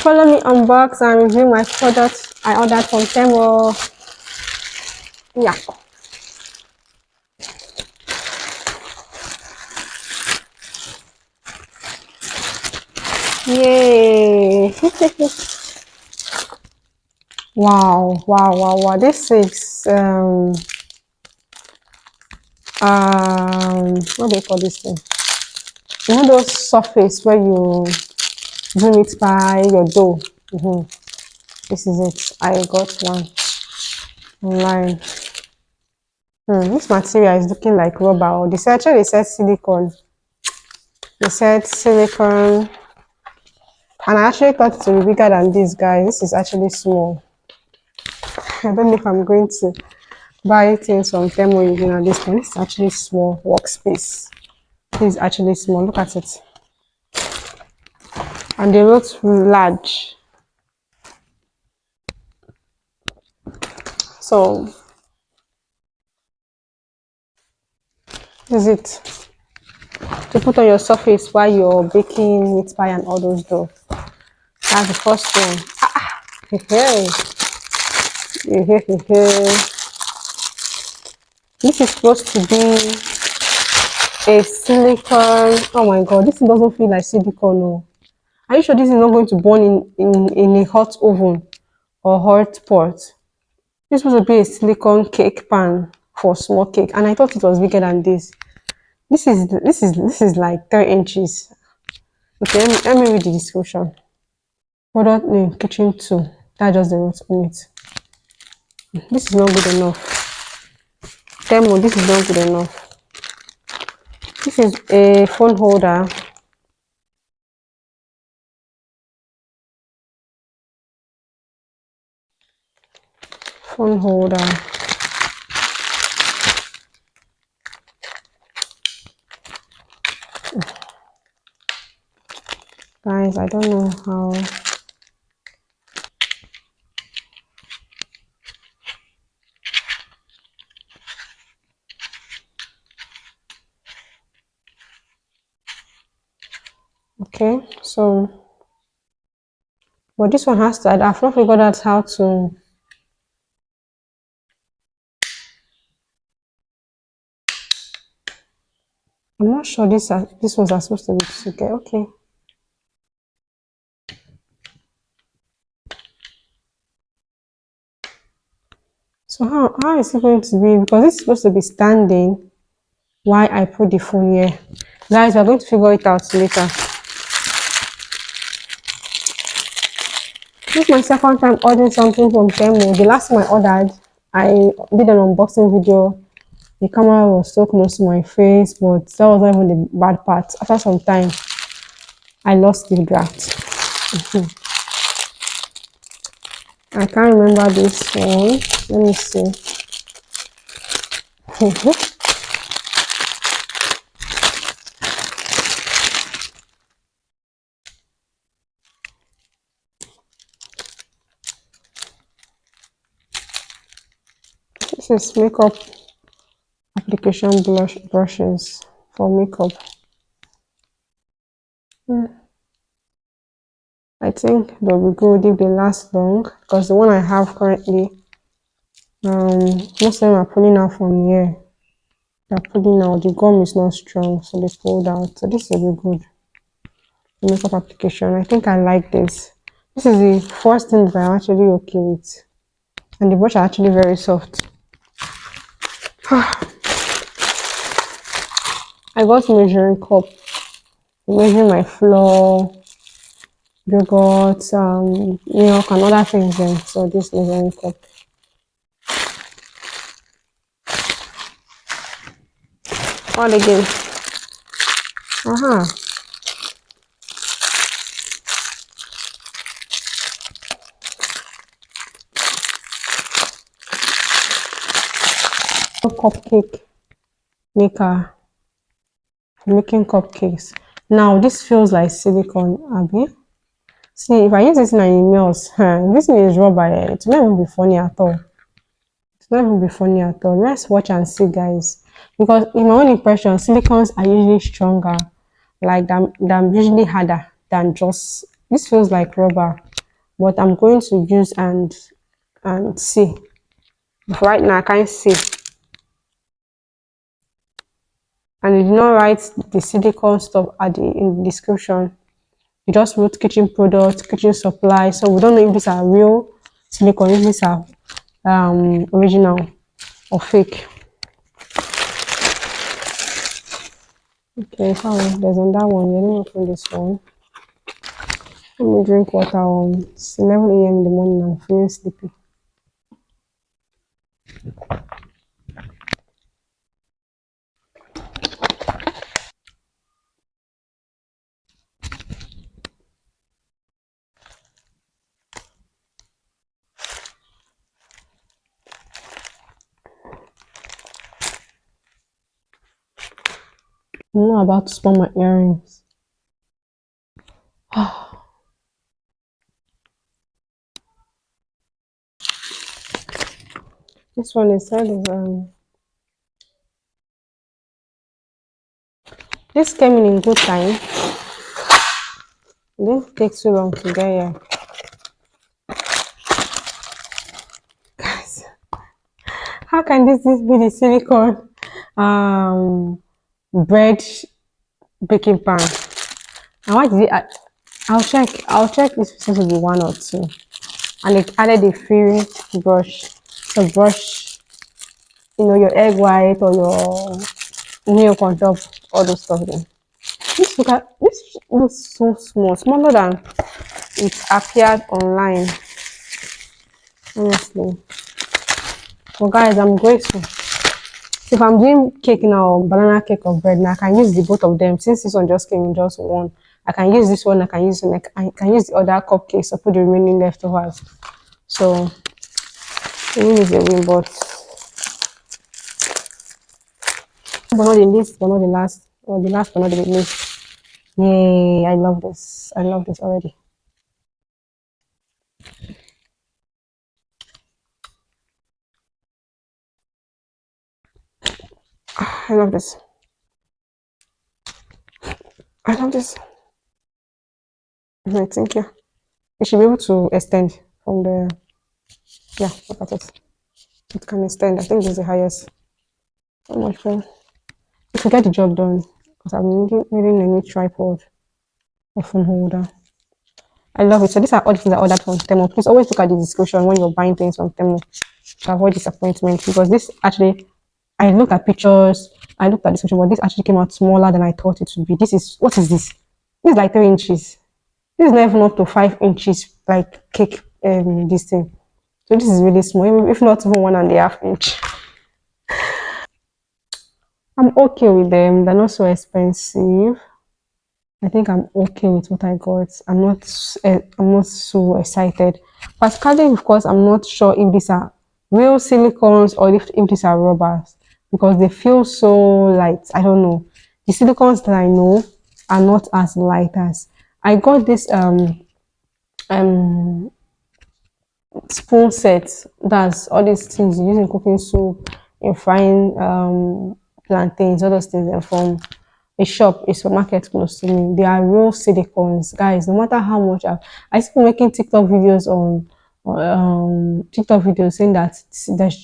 Follow me unbox and review my products I ordered from Temu. Yeah. Yay. Wow. This is what do you call this thing? You know those surface where you do it by your dough. This is it. I got one online. This material is looking like rubber. Or they said silicone. They said silicone. And I actually thought it would be bigger than this, guys. This is actually small. I don't know if I'm going to buy things from Temu again at this point. This is actually small workspace. This is actually small. Look at it. And they wrote large. So this is it. To put on your surface while you're baking meat pie and all those dough. That's the first one. This is supposed to be a silicone. Oh my god, this doesn't feel like silicone. No. Are you sure this is not going to burn in a hot oven or hot pot? This is supposed to be a silicone cake pan for small cake, and I thought it was bigger than this. This is like 3 inches. Okay, let me read the description. Product name kitchen tool. That's just the note on it. This is not good enough. Temu, this is not good enough. This is a phone holder. Phone holder. Guys, I don't know how. Okay, so but this one has to. I've not figured out how to. I'm not sure these ones are supposed to be together. Okay. So how is it going to be? Because this is supposed to be standing. Why I put the phone here, guys? We're going to figure it out later. This is my second time ordering something from Temu. The last time I ordered, I did an unboxing video. The camera was so close to my face, but that was not even the bad part. After some time, I lost the draft. I can't remember this one. Let me see. This is makeup application brushes for makeup. I think they'll be good if they last long, because the one I have currently, most of them are pulling out from here. They're pulling out. The gum is not strong, so they pulled out. So this will be good. The makeup application. I think I like this. This is the first thing that I'm actually okay with, and the brush are actually very soft. I got measuring cup, measuring my flour, yogurt, milk, and other things. Then, so this measuring cup. All again. Cupcake maker for making cupcakes. Now this feels like silicone, Abby. See, if I use this in emails, this thing is rubber. It's not even be funny at all. It's not even be funny at all. Let's watch and see, guys. Because in my own impression, silicones are usually stronger, like than usually harder than just. This feels like rubber. but I'm going to use and see. Right now, I can't see. And you did not write the silicone stuff at the in the description. You just wrote kitchen products, kitchen supplies. So we don't know if these are real silicone, if these are original or fake. Okay, fine. There's another one. Let me open this one. Let me drink water. It's 11 a.m. in the morning. I'm feeling sleepy. I'm not about to spoil my earrings. This one is said is this came in good time. It didn't take too long to get here. How can this be the silicone bread baking pan? And why did it add? I'll check. I'll check if it's supposed to be one or two. And it added a free brush. So brush, your egg white or your milk on top, all those stuff there. This looks so small, smaller than it appeared online. Honestly. But guys, I'm grateful. If I'm doing cake now, banana cake or bread, now I can use the both of them. Since this one just came in just one, I can use this one. I can use I can use the other cupcakes or put the remaining leftovers. So the win is a win, but not the least, but not the last, or the last, but not the least. Yay! I love this. I love this already. I love this. I love this. I think yeah, it should be able to extend from the yeah. Look at it. It can extend. I think this is the highest. Oh my god! It will get the job done because I'm needing a new tripod or phone holder. I love it. So these are all the things I ordered from Temu. Please always look at the description when you're buying things from Temu to avoid disappointment because this actually, I looked at pictures, I looked at the description, but this actually came out smaller than I thought it would be. This is, what is this? This is like 3 inches. This is not even up to 5 inches, like cake, this thing. So this is really small, if not even 1.5 inch. I'm okay with them. They're not so expensive. I think I'm okay with what I got. I'm not so excited. Particularly because I'm not sure if these are real silicones or if these are rubbers because they feel so light. I don't know. The silicones that I know are not as light as I got this um spoon set. That's all these things you use in cooking soup, in frying plantains, all those things are from a shop, a supermarket close to me. They are real silicones, guys. No matter how much I see people making TikTok videos on TikTok videos saying that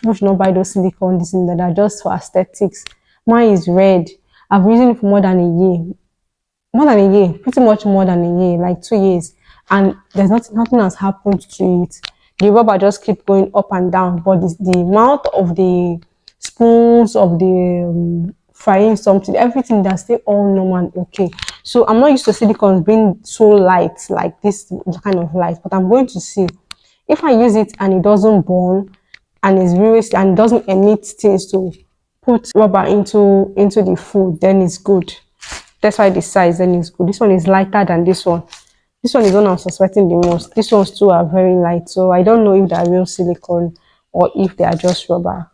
people should not buy those silicone this and that are just for aesthetics. Mine is red. I've been using it for more than a year, pretty much more than a year, like 2 years, and there's nothing has happened to it. The rubber just keep going up and down, but the mouth of the spoons of the frying something, everything that's still all normal and okay. So I'm not used to silicones being so light, like this kind of light, but I'm going to see if I use it and it doesn't burn and it's really and doesn't emit things to put rubber into the food, then it's good. That's why the size then is good. This one is lighter than this one. This one is one I'm suspecting the most. These ones too are very light, so I don't know if they're real silicone or if they are just rubber.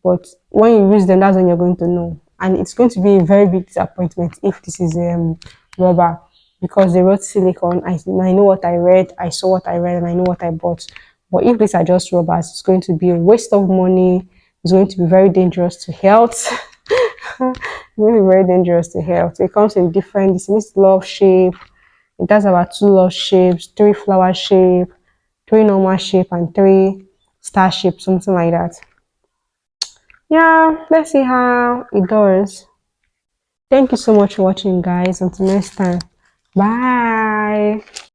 But when you use them, that's when you're going to know. And it's going to be a very big disappointment if this is rubber because they wrote silicone. I know what I read, I saw what I read, and I know what I bought. But if these are just rubbers, it's going to be a waste of money. It's going to be very dangerous to health. Really very dangerous to health. It comes in different, this love shape. It has about 2 love shapes, 3 flower shape. three normal shape and three star shape, something like that. Yeah, let's see how it does. Thank you so much for watching, guys. Until next time. Bye.